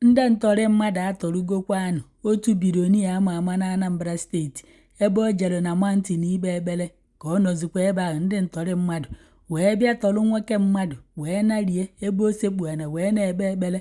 Ndị ntọrị mmadụ atọrụgokwanụ otu bironia ama ama na Anambra steeti ebe o jere na mountain ikpe ekpere ka ọ nọzikwa ebe ahụ. Ndị ntọrị mmadụ wee bịa tọrọ nwoke mmadụ wee narie ebe o sekpuana wee na-ekpe ekpere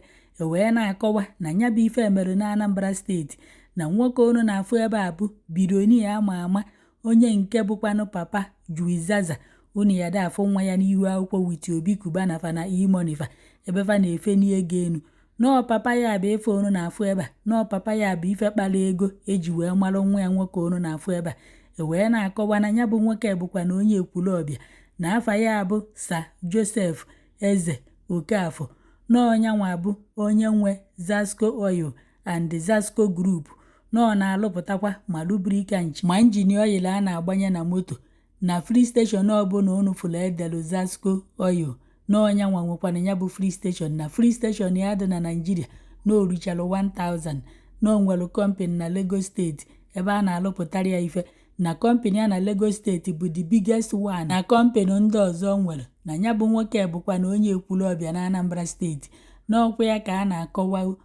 wee na-akọwa na ya bụ ife mere na Anambra steeti na nwoke unu na-afụ ebe a bụ bironia ama ama onye nke bụkwanụ papa Juizaza. Unu ya da afụ nwa ya n'ihu akwụkwọ witi Obi Kubana fa na imonifa ebe fa na-efe n'ego enu. Nọọ papa ya bụ ife unu na-afụ ebe a, nọọ papa ya bụ ife kpara ego eji wee marụ nwa ya nwoke unu na-afụ ebe a wee na-akọwa na ya bụ nwoke bụkwa na onye Ekwulọbịa na afa ya bụ Sir Joseph Ezeokafor. Nọọ nyanwa bụ onye nwe JESCO Oil and JESCO Group. Nọọ na-alụpụtakwa ma lubricant ma injin oil a na-agbanye na moto na free station ọbụla unu fụrụ edelu JESCO Oil. Nọọ nyanwa nwekwana ya bụ free station na free station ya dị na Nigeria na oruchalụ 1000. Na o nwere company na Lagos steeti ebe a na-alụpụtara ya ife na company ya na Lagos steeti bụ the biggest one na company ndị ọzọ nwere. Na ya bụ nwoke bụkwa na onye Ekwulọbịa na Anambra steeti. N'ọkwa ya ka a na-akọwa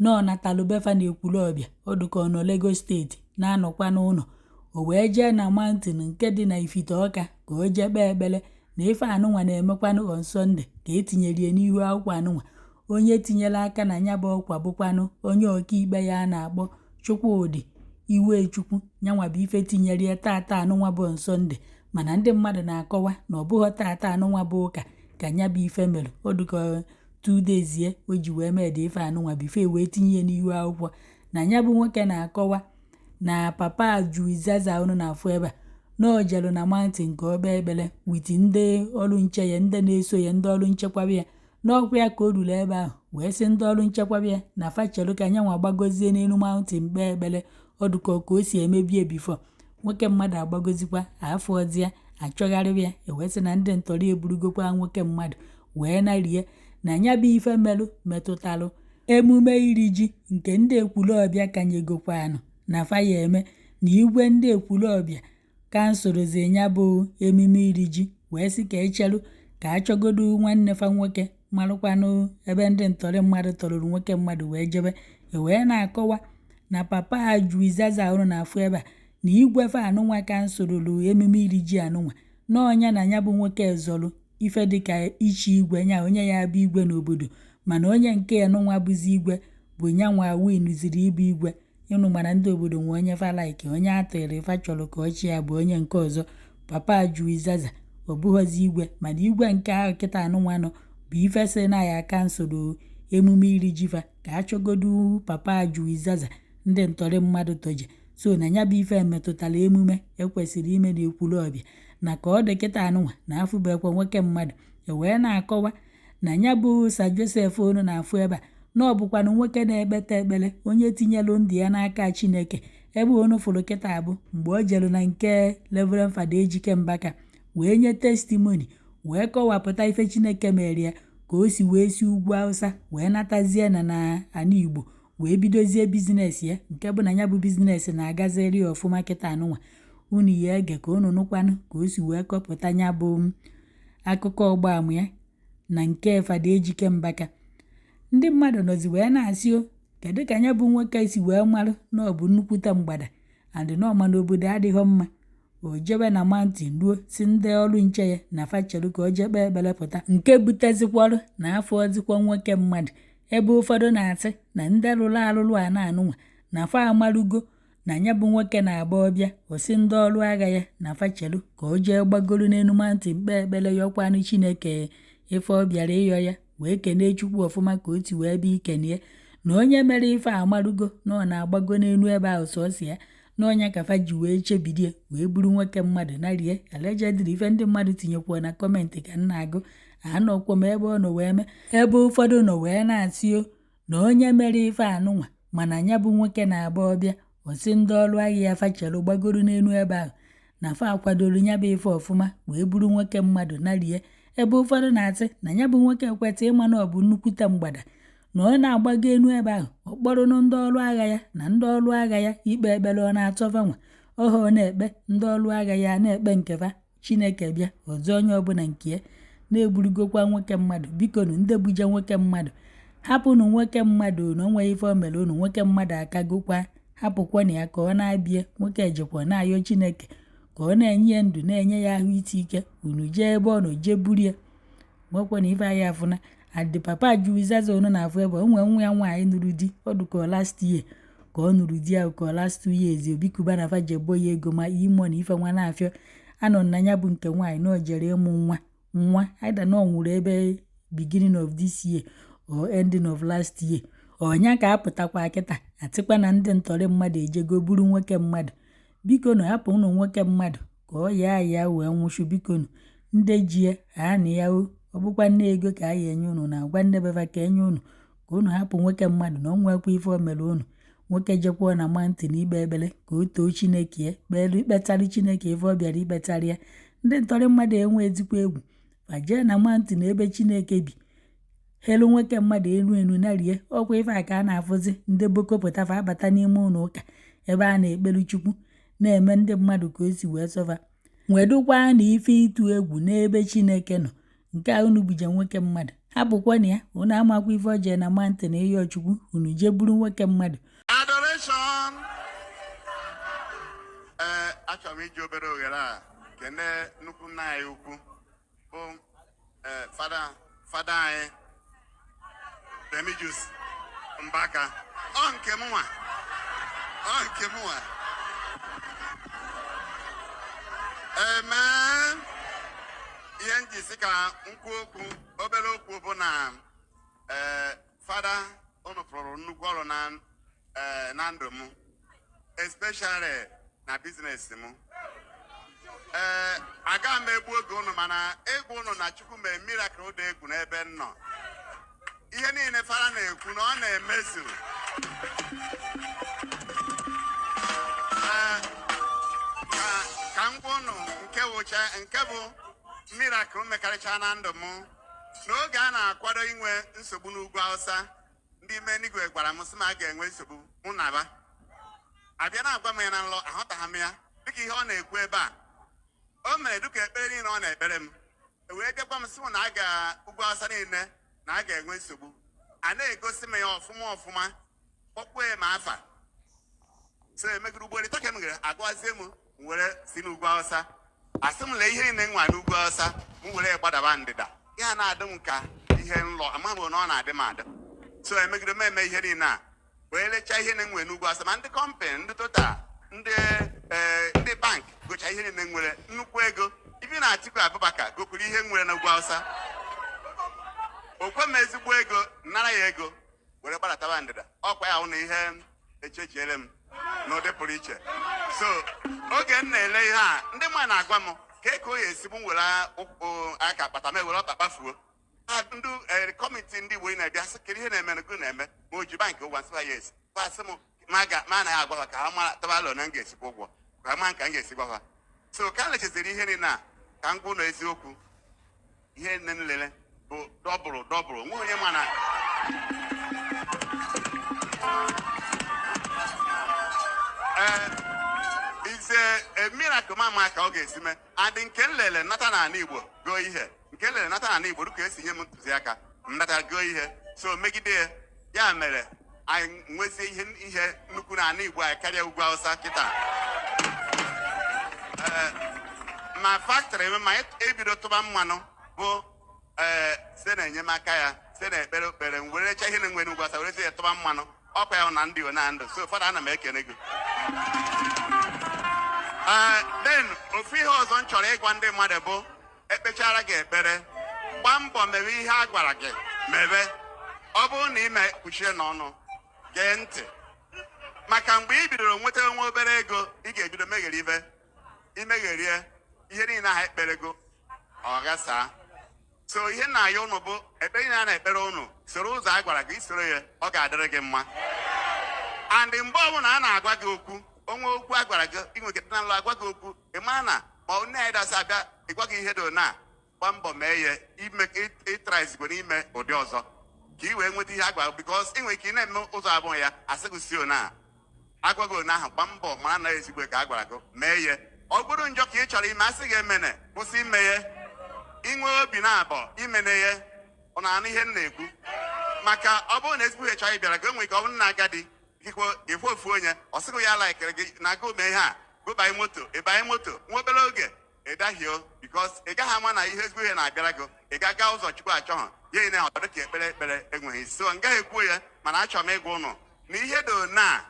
nọọ na talubefa na Ekwulọbịa ọdụka ọ nọ Lagos steeti na-anọkwa n'ụlọ o wee jee na mountain nke dị na Ifite Ọka ka o jee kpee ekpere na ife anụnwa na-emekwanụ on Sunday ka etinyere ya n'ihu akwụkwọ anụnwa. Onye tinyere aka na ya bụ ọkwa bụkwanụ onye ọkaikpe ya a na-akpọ Chukwudị Iwechukwu. Nyanwa bụ ife tinyere ya tata anụnwa bụ on Sunday, mana ndị mmadụ na-akọwa na ọ bụghị tata anụnwa bụ ụka ka ya bụ ife mere. Ọ dịka 2 days ye o ji wee mee dị ife anụnwa bụ ife wee tinye ya n'ihu akwụkwọ. Na ya bụ nwoke na-akọwa na papa Juizaza unu na-afụ ebe a na o jelu na mountain ka ọ kpee ekpere witi ndị ọrụ nche ya, ndị na-eso ya, ndị ọrụ nchekwaba ya. N'ọkwa ya ka o ruru ebe ahụ wee sị ndị ọrụ nchekwaba ya na fachelu ka nyanwa gbagozie n'elu mountain kpee ekpere ọdụka ka o si emebie bifo. Nwoke mmadụ agbagozikwa afọzie achọgharịwa ya wee sị na ndị ntọrị eburugokwa nwoke mmadụ wee narie na ya bụ ife melụ metụtalụ emume iri ji nke ndị Ekwulọbịa kanyegokwanụ na faya eme na igwe ndị Ekwulọbịa kansụlụzi ya bụ emume iri ji wee sị ka echelụ ka achọgodu nwanne fa nwoke marụkwanụ ebe ndị ntọrị mmadụ tọrụrụ nwoke mmadụ wee jebe wee na-akọwa na papa Juizaza unu na-afụ ebe a na igwe fa anụnwa kansụlụrụ emume iri ji anụnwa n'ọnya na ya bụ nwoke zọlụ ife dịka ichi igwe nya onye ya bụ igwe n'obodo, mana onye nke anụnwa bụzi igwe bụ nyanwa winuziri ịbụ igwe. Ịnụ mana ndị obodo nwe onye fa like onye atụrụ ife chọrọ ka ọchị ya bụ onye nke ọzọ. Papa Juizaza ọ bụghọzi igwe, mana igwe nke ahụ kịta anụnwa nọ bụ ife sị na ya kansụlụ emume iri ji fa ka achọgodu papa Juizaza ndị ntọrị mmadụ toje. So na ya bụ ife metụtara emume ekwesịrị ime na Ekwulọbịa na ka ọ dị kịta anụnwa na afụbekwa nwoke mmadụ wee na-akọwa na ya bụ Sir Joseph unu na-afụ ebe a na ọ bụkwanụ nwoke na-ekpeta ekpere onye tinyelụ ndị ya n'aka Chineke. Ebe unu fụrụ kịta bụ mgbe o jelu na nke Reverend Fada Ejike Mbaka wee nye testimony wee kọwapụta ife Chineke mere ya ka o si wee si ugwu Hausa wee natazie na ana Igbo wee bidozie biznes ya nke bụ na ya bụ biznes na-agaziri ọfụma kịta anụnwa. Unu ya ege ka unu nụkwanụ ka o si wee kọpụta ya bụ akụkọ ọgbaamụ ya na nke Fada Ejike Mbaka. Ndị mmadụ nọzi wee na-asị o kedu ka ya bụ nwoke si wee marụ na ọ bụ nnukwute mgbada andị na ọma n'obodo adịghị mma. O jebe na mountain ruo si ndị ọrụ nche ya na fachelu ka o jee kpee ekpere pụta nke butezikwarụ na afọ ọzikwa nwoke mmadụ. Ebe ụfọdụ na-asị na ndị rụrụ arụrụ a na-anụnwa na fa amalugo na ya bụ nwoke na-agba ọbịa osi ndị ọrụ agha ya na fachelu ka o jee gbagoro n'elu mountain kpee ekpere yọkwanụ Chineke ife ọ bịara ịyọ ya wee kenee Chukwu ọfụma ka o ti wee bịa ikenie na onye mere ife amalugo na ọ na-agbago n'elu ebe ahụ sọsọ ya na ọnya ka fa ji wee chebidie wee buru nwoke mmadụ narie. Allegedly ife ndị mmadụ tinyekwa na kọmentị ka m na-agụ anọkwa m ebe ọ nọ wee mee. Ebe ụfọdụ nọ wee na-asị o na onye mere ife anụnwa mana ya bụ nwoke na-agba ọbịa osi ndị ọrụ agha ya fachelu gbagoro n'elu ebe ahụ na fa akwadoro ya bụ ife ọfụma wee buru nwoke mmadụ narie. Ebe ụfọdụ na-asị na ya bụ nwoke ekweta ịma na ọ bụ nnukwute mgbada na ọ na-agbago enu ebe ahụ ọ kpọrọ ndị ọrụ agha ya na ndị ọrụ agha ya ikpe ekpere ọ na-atọfa nwa ọha ọ na-ekpe ndị ọrụ agha ya na-ekpe nkefa Chineke bịa ọzọ onye ọbụla nke ya na-egburugokwa nwoke mmadụ. Biko nu ndị buje nwoke mmadụ hapụnụ nwoke mmadụ na onwe ife o mere unu, nwoke mmadụ akagokwa, hapụkwana ya ka ọ na-abịa. Nwoke ejekwa na-ayọ Chineke ka ọ na-enye ya ndụ, na-enye ya ahụ ite ike. Unu jee ebe ọ nọ jee buru ya, nwekwana ife anyị afụna. Adị papa juizaza unu na-afụ ebe o nwee nwa ya nwaanyị nụrụ di, ọ dụka last year ka ọ nụrụ di ya, ka last 2 years obikuba na fajebo ya ego ma imo na ife nwa na-afịa anọ na ya bụ nke nwaanyị na o jere ịmụ nwa aida na ọ nwụrụ ebe beginning of this year or ending of last year. Ọnya ka apụtakwa kịta atịkwa na ndị ntọrị mmadụ ejego buru nwoke mmadụ. Biko nụ hapụ unu nwoke mmadụ ka ọ ya wee nwụchu. Biko nụ ndị jie ha na ya ọ bụkwa nne ego ka a ya enye unu, na agwa nne beva ka enye unu, ka unu hapụ nwoke mmadụ na ọ nwekwa ife o mere unu. Nwoke jekwuo na mountain ikpe ekpere ka o too Chineke ya kpere ikpetara Chineke ife ọ bịara ikpetara ya. Ndị ntọrị mmadụ enwe ezikwa egwu ma jee na mountain ebe Chineke bi helu nwoke mmadụ elu na rie. Ọkwa ife a ka a na-afụzi ndị boko pụtafa abata n'ime ụlọ ụka ebe a na-ekpelu Chukwu na-eme ndị mmadụ ka o si wee sọfa. Nwedokwa na ife ịtụ egwu n'ebe Chineke nọ. Nke a unu buje nwoke mmadụ hapụkwana ya. Unu amakwa ife o jee na mountain ịyọ Chukwu, unu jee buru nwoke mmadụ. Adoration. Achọrọ m iji obere oghere a kene nnukwu nna anyị ukwu bụ fada anyị Remijus Mbaka. Ọ nke m nwa. Amen. Ihe njisi ka nkwu okwu obere okwu bụ na fada unu pụrụ nnukwu ọrụ na ndụ m, especially na business m. Aga m egbu oge unu, mana egwu unu na Chukwu mee miracle ụda egwu n'ebe m nọ. Ihe niile fara na-ekwu na ọ na-emezu. Ka m gwa unu nke bụ miracle mekarịcha na ndụ m. N'oge a na-akwado inwe nsogbu n'ugwu Hausa, ndị ime n'igwe gwara m sị m a ga-enwe nsogbu mụ na ba. Abịa na-agwa m ya na nlọ, ahụtaghị m ya dịka ihe ọ na-ekwu ebe a. O mere dịka ekpere niile ọ na-ekpere m. Wee bịakwa m sị m na ugwu Hausa niile na a ga-enwe nsogbu. A na-egosi m ya ọfụma kpọkpue m afa. So emegide ugboro ịta ka m gara agwazie m were si n'ugwu Hausa. Asị m le ihe niile nwa n'ugwu Hausa m were gbadaba ndịda. Ya na-adị m ka ihe nlọ, amaghị m na ọ na-adị m adị. So emegide m eme ihe niile a wee lechaa ihe niile nwere n'ugwu Hausa, ma ndị kọmpanị, ndị Total, ndị bank gocha ihe niile nwere nnukwu ego. Ibi na Atiku Abubakar gokwuru ihe nwere n'ugwu Hausa. Okwe m ezigbo ego, nara ya ego were gbadataba ndịda. Ọkwa ya hụ na ihe echechiere m n'ụdị pụrụ iche. So oge m na-ele ihe a, ndị mmadụ na-agwa m ka o ya esibu m were aka akpata m ewere ọkpa kpafuo. Ndị kọmiti ndị Igbo na-abịa sị kiri ihe na-eme n'ego na-eme ma o ji bankị ụgwọ nsị ya esi asị m ma anaghị agwa ha ka ha mara taba alọ na m ga-esikwa ụgwọ ka ha maa ka m ga-esi gwa ha. So ka m lechaziri ihe niile a ka m gwụ na eziokwu ihe nne nlele bụ dọbụrụ nwe onye mana ise miracle mama ka ọ ga-esi mee. Adị nke nlele nata na ala Igbo gụọ ihe, nke nlele nata na ala Igbo dịka esi nye m ntụziaka m nata gụọ ihe. So megide ya mere anyị nwezie ihe nnukwu na ala Igbo anyị karịa ugwu Hausa kịta. Ma factory m ma ebido tụba mmanụ bụ site na enyemaka ya, site na ekpere m were recha ihe na-enwe n'ugwu Hausa were ya tụba mmanụ. Ọkwa ya na ndị na ndụ. So ụfọdụ ana m ekene gị. Then ofu ihe ọzọ m chọrọ ịgwa ndị mmadụ bụ ekpechara gị ekpere, gbaa mbọ mewe ihe a gwara gị mebe. Ọ bụrụ na ime kpuchie n'ọnụ gee ntị, maka mgbe ị bidoro nweta onwe obere ego ị ga-ebido meghere ibe imegherie ihe niile ahụ ekpere go ọ ghasaa. So ihe na-ayọ ụnụ bụ ekpere niile a na-ekpere ụnụ soro ụzọ a gwara gị, isoro ya ọ ga-adịrị gị mma. And mgbe ọbụla a na-agwa gị okwu, onwe okwu a gwara gị inweketa na nlọ agwa gị okwu, ị maa na ma onye anyị dasị abịa ịgwa gị ihe dị na gba mbọ mee ya ịtraizigwe n'ime ụdị ọzọ ka ị wee nweta ihe a gwara, bikos ị nwere ike ị na-eme ụzọ abụọ ya asị gị si ona agwa gị one ahụ gba mbọ mara na ezigbo ka a gwara gị mee ya. Ọ bụrụ njọ ka ị chọrọ ime asị gị emene kwụsị ime ya. Inwe obi na-abọ imene ya ọ na-anụ ihe m na-ekwu. maka ọ bụrụ na ezigbo ihe chọrọ ịbịara gị onwe ka ọ bụrụ na agadi ikwu ofu onye ọ sịghị ya laikere gị na aga ume ihe a gụbanye moto ịbanye moto nwa obere oge ịdahio bikos ị gaghị ama na ihe ezigbo ihe na-abịara gị ị ga-aga ụzọ Chukwu achọghị ya na ọ dịka ekpere enweghị so m gaghị ekwu ya mana achọrọ m ịgwa ụnụ na ihe do na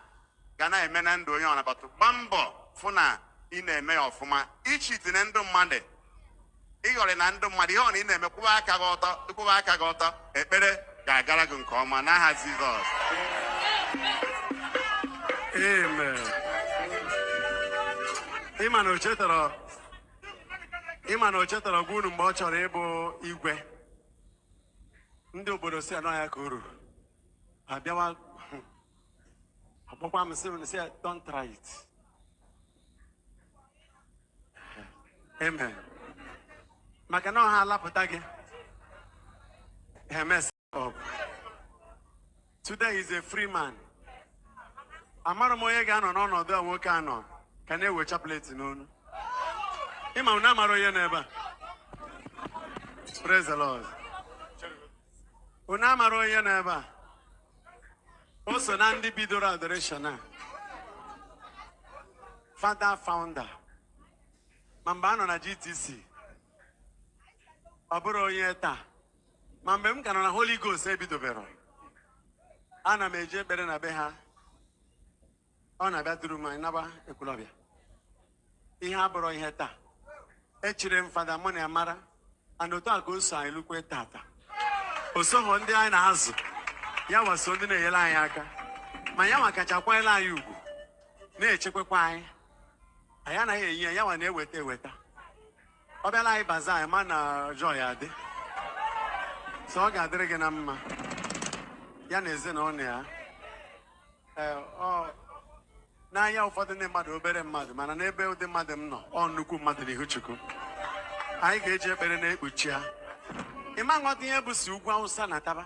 ga na-eme na ndụ onye ọ nabatụ gbaa mbọ fụ na ị na-eme ya ọfụma ichiti na ndụ mmadụ ịghọrị na ndụ mmadụ ihe ọ na ị na-eme kwụba aka gị ọtọ ekpere ga-agara gị nke ọma n'aha Jizọs. Amen. Ịma na o chetara gwa unu mgbe ọ chọrọ ịbụ igwe ndị obodo si anọ ya ka o ruru abịawa ọkpọkwa m sị don't try it. Amen. Maka na ọha alapụta gị mess up. Today is a free man. Amara m onye ga-anọ n'ọnọdụ a nwoke anọ ka na-ewecha pleti n'onu. Ịma na amara onye n'ebe a. Praise the Lord. Unu amara onye n'ebe a. O so na ndị bidoro adoration a. Father founder. Ma mgbe a nọ na GTC. Ọ bụrụ onye taa. Ma mgbe m ka nọ na Holy Ghost ebidobero. Ana m eje ekpere na be ha. Ọ na-abịa duru m naba Ekwulọbịa. Ihe abụrụ ihe taa. Echire m Fada mụ na ya mara. And otu a ka o so anyị lukwe tata. O soghọ ndị anyị na-azụ. Ya waso ndị na-enyere anyị aka. Ma ya makachakwanyere anyị ugwu. Na-echekwekwa anyị. Anyị anaghị enye ya nwa na-eweta eweta. Ọ bịala anyị baza anyị ma na joy adị. So ọ ga-adịrị gị na mma. Ya na ezinụlọ ya. N'anya ụfọdụ ndị mmadụ obere mmadụ mana n'ebe ụdị mmadụ m nọ ọ nnukwu mmadụ n'ihu Chukwu. Anyị ga-eji ekpere na-ekpuchi ha. Ịma nghọta ihe bụ si ugwu Awụsa na Taba.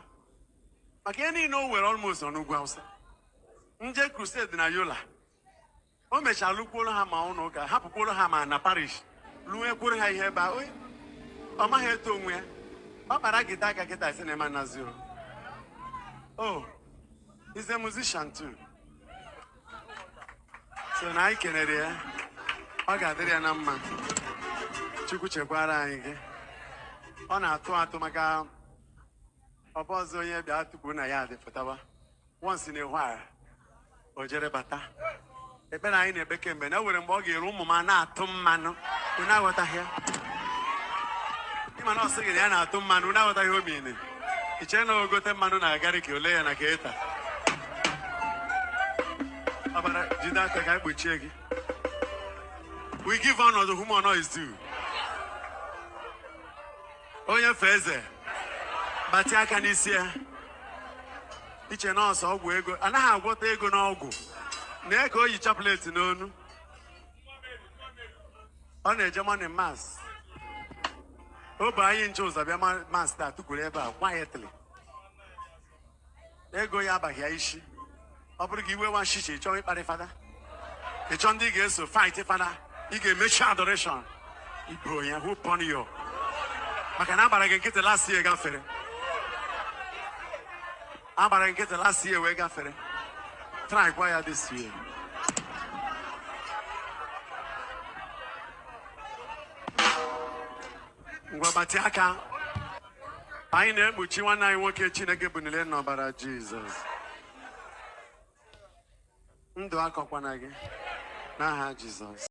Maka ihe niile o were almost n'ugwu Awụsa. Nje crusade na Yola. O mechara lụkwuoro ha ma ụlọ ụka hapụkwuoro ha ma na parish lụnwekwuru ha ihe ebe a ọ maghị eto onwe ya ọ kpara gita aka kịta si na ema nazio. Oh, he's a musician too. So na anyị kenere ya ọ ga-adịrị ya na mma. Chukwu chekwara anyị gị. Ọ na-atụ atụ maka ọbụ ọzọ onye bịa tupu na ya dị pụtawa once in a while o jere bata. Ekpere anyị na-ekpe kemgbe na o nwere mgbe ọ ga-eru ụmụ m na-atụ mmanụ unu aghọtaghị ya. Ịma na ọ sị gị na ya na-atụ mmanụ unu aghọtaghị omine. I chere na ogote mmanụ na-agarị ka ole ya na ka ịta. Ọ bara jide aka ka ekpuchie gị. We give honor to whom honor is due. Onye fe eze bati aka n'isi ya. Iche na ọsọ ọgwụ ego anaghị agwọta ego n'ọgwụ. Na ka o yi chapleti n'onu. Ọ na-eje morning mass. O bụ anyị nche ụzọ bịa mass taa tukwuru ebe a quietly. Ego ya abaghị ya isi. Ọ bụrụ gị iwe nwa shishi ị chọọ ịkparị fada. Ị chọọ ndị ga-eso fight fada. Ị ga-emechi adoration. Ibo ya who pon you. Maka na agbara gị nkịtị last year gafere. Agbara nkịtị last year wee gafere. Try choir this year. Ngwa bati aka. Anyị na-ekpuchi nwanne anyị nwoke Chineke bụ niile n'ọbara Jizọs. Ndụ akọkwana gị n'aha Jizọs.